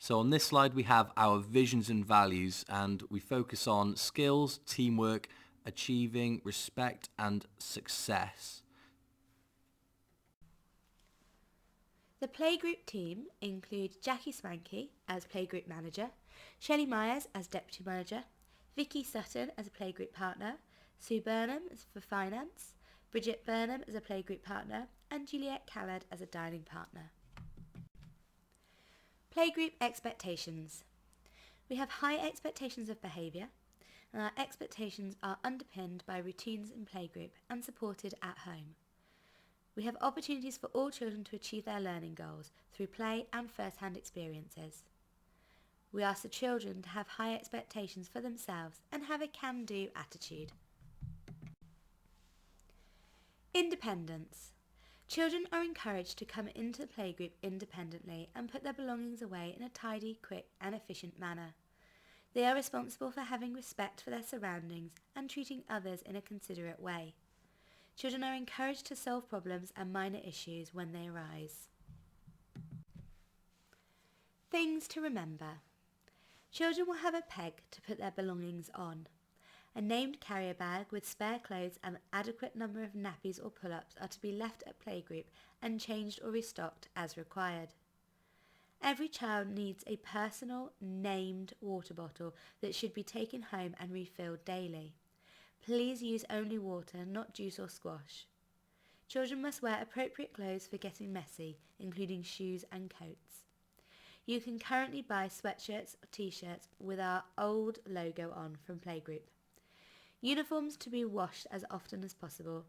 So on this slide we have our visions and values, and we focus on skills, teamwork, achieving, respect and success. The playgroup team include Jackie Swanky as playgroup manager, Shelley Myers as deputy manager, Vicky Sutton as a playgroup partner, Sue Burnham for finance, Bridget Burnham as a playgroup partner, and Juliet Callard as a dining partner. Playgroup Expectations. We have high expectations of behaviour, and our expectations are underpinned by routines in playgroup and supported at home. We have opportunities for all children to achieve their learning goals through play and first-hand experiences. We ask the children to have high expectations for themselves and have a can-do attitude. Independence. Children are encouraged to come into the playgroup independently and put their belongings away in a tidy, quick and efficient manner. They are responsible for having respect for their surroundings and treating others in a considerate way. Children are encouraged to solve problems and minor issues when they arise. Things to remember. Children will have a peg to put their belongings on. A named carrier bag with spare clothes and an adequate number of nappies or pull-ups are to be left at playgroup and changed or restocked as required. Every child needs a personal, named water bottle that should be taken home and refilled daily. Please use only water, not juice or squash. Children must wear appropriate clothes for getting messy, including shoes and coats. You can currently buy sweatshirts or t-shirts with our old logo on from playgroup. Uniforms to be washed as often as possible.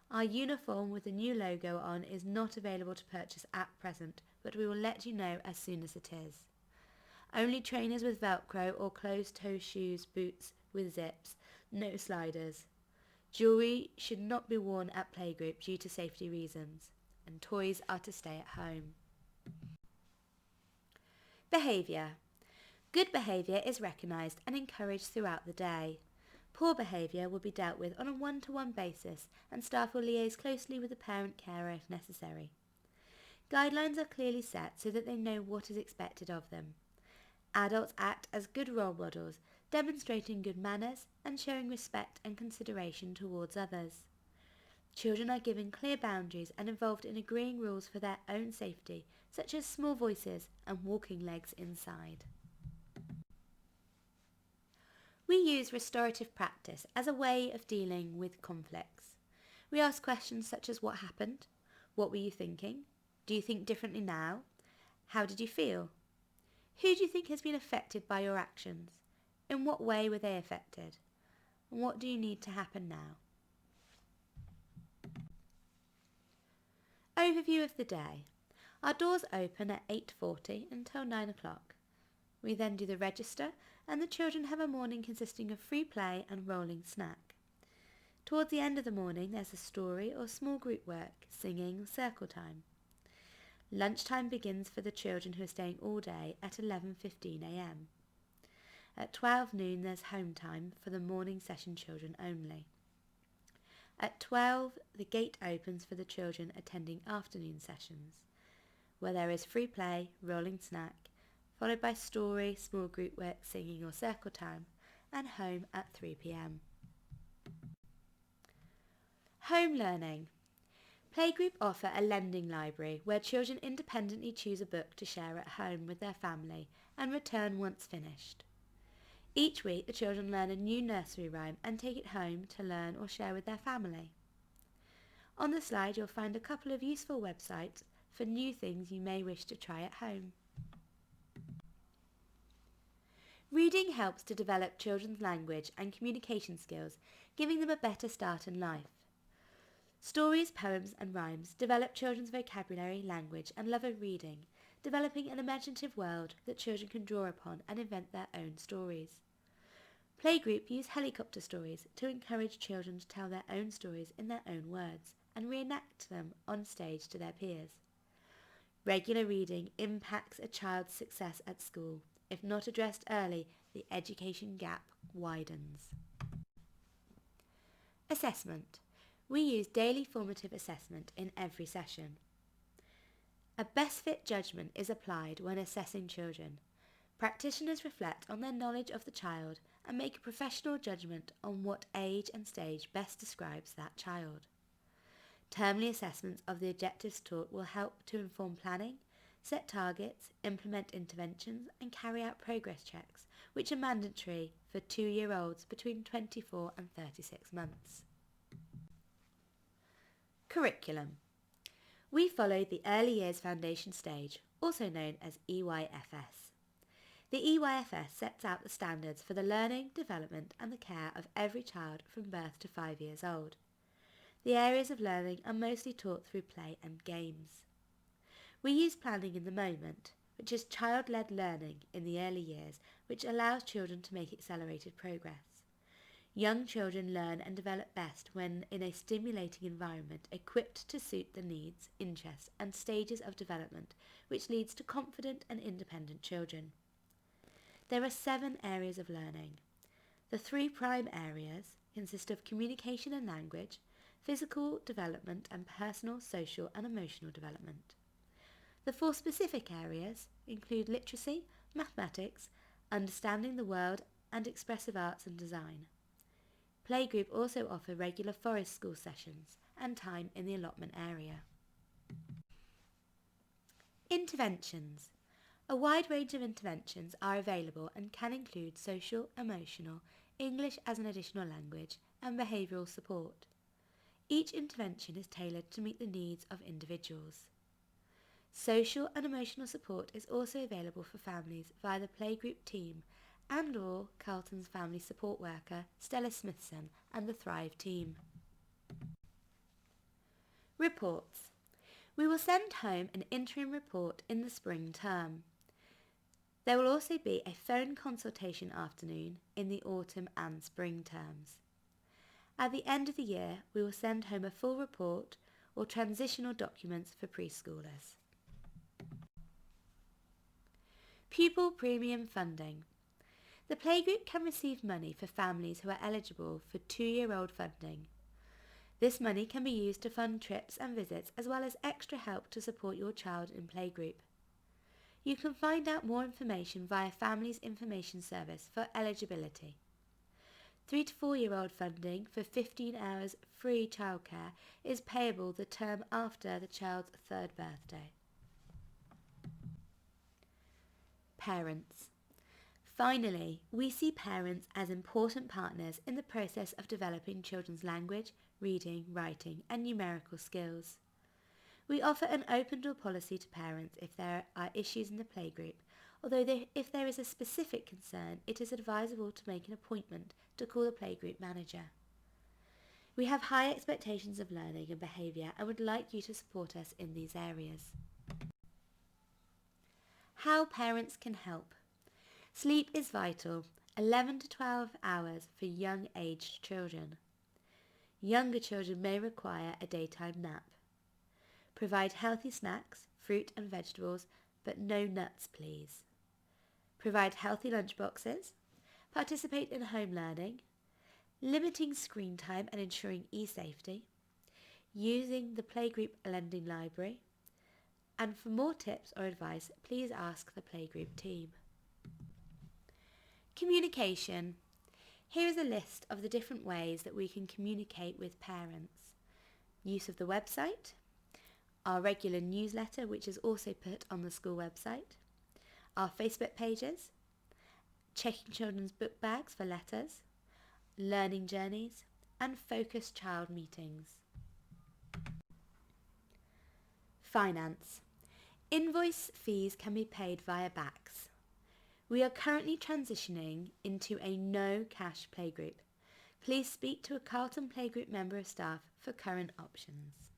Our uniform with the new logo on is not available to purchase at present, but we will let you know as soon as it is. Only trainers with Velcro or closed-toe shoes, boots with zips, no sliders. Jewellery should not be worn at playgroup due to safety reasons, and toys are to stay at home. Behaviour. Good behaviour is recognised and encouraged throughout the day. Poor behaviour will be dealt with on a one-to-one basis, and staff will liaise closely with the parent carer if necessary. Guidelines are clearly set so that they know what is expected of them. Adults act as good role models, demonstrating good manners and showing respect and consideration towards others. Children are given clear boundaries and involved in agreeing rules for their own safety, such as small voices and walking legs inside. We use restorative practice as a way of dealing with conflicts. We ask questions such as what happened? What were you thinking? Do you think differently now? How did you feel? Who do you think has been affected by your actions? In what way were they affected? And what do you need to happen now? Overview of the day. Our doors open at 8:40 until 9 o'clock. We then do the register, and the children have a morning consisting of free play and rolling snack. Towards the end of the morning there's a story or small group work, singing, circle time. Lunchtime begins for the children who are staying all day at 11:15 a.m. At 12 noon there's home time for the morning session children only. At 12 the gate opens for the children attending afternoon sessions, where there is free play, rolling snack, followed by story, small group work, singing or circle time, and home at 3 p.m. Home learning. Playgroup offer a lending library where children independently choose a book to share at home with their family and return once finished. Each week the children learn a new nursery rhyme and take it home to learn or share with their family. On the slide you'll find a couple of useful websites for new things you may wish to try at home. Reading helps to develop children's language and communication skills, giving them a better start in life. Stories, poems and rhymes develop children's vocabulary, language and love of reading, developing an imaginative world that children can draw upon and invent their own stories. Playgroup use helicopter stories to encourage children to tell their own stories in their own words and reenact them on stage to their peers. Regular reading impacts a child's success at school. If not addressed early, the education gap widens. Assessment. We use daily formative assessment in every session. A best fit judgment is applied when assessing children. Practitioners reflect on their knowledge of the child and make a professional judgment on what age and stage best describes that child. Termly assessments of the objectives taught will help to inform planning, set targets, implement interventions and carry out progress checks, which are mandatory for 2-year-olds between 24 and 36 months. Curriculum. We follow the Early Years Foundation stage, also known as EYFS. The EYFS sets out the standards for the learning, development and the care of every child from birth to 5 years old. The areas of learning are mostly taught through play and games. We use planning in the moment, which is child-led learning in the early years, which allows children to make accelerated progress. Young children learn and develop best when in a stimulating environment equipped to suit the needs, interests and stages of development, which leads to confident and independent children. There are 7 areas of learning. The 3 prime areas consist of communication and language, physical development and personal, social and emotional development. The 4 specific areas include literacy, mathematics, understanding the world and expressive arts and design. Playgroup also offer regular forest school sessions and time in the allotment area. Interventions. A wide range of interventions are available and can include social, emotional, English as an additional language and behavioural support. Each intervention is tailored to meet the needs of individuals. Social and emotional support is also available for families via the Playgroup team and/or Carlton's family support worker, Stella Smithson, and the Thrive team. Reports. We will send home an interim report in the spring term. There will also be a phone consultation afternoon in the autumn and spring terms. At the end of the year, we will send home a full report or transitional documents for preschoolers. Pupil premium funding. The Playgroup can receive money for families who are eligible for 2-year-old funding. This money can be used to fund trips and visits as well as extra help to support your child in Playgroup. You can find out more information via Families Information Service for eligibility. 3 to 4-year-old funding for 15 hours free childcare is payable the term after the child's 3rd birthday. Parents. Finally, we see parents as important partners in the process of developing children's language, reading, writing and numerical skills. We offer an open door policy to parents if there are issues in the playgroup, although if there is a specific concern, it is advisable to make an appointment to call the playgroup manager. We have high expectations of learning and behaviour and would like you to support us in these areas. How parents can help. Sleep is vital, 11 to 12 hours for young aged children. Younger children may require a daytime nap. Provide healthy snacks, fruit and vegetables, but no nuts please. Provide healthy lunch boxes. Participate in home learning. Limiting screen time and ensuring e-safety. Using the Playgroup lending library. And for more tips or advice, please ask the Playgroup team. Communication. Here is a list of the different ways that we can communicate with parents. Use of the website, our regular newsletter which is also put on the school website, our Facebook pages, checking children's book bags for letters, learning journeys, and focused child meetings. Finance. Invoice fees can be paid via BACS. We are currently transitioning into a no cash playgroup. Please speak to a Carlton Playgroup member of staff for current options.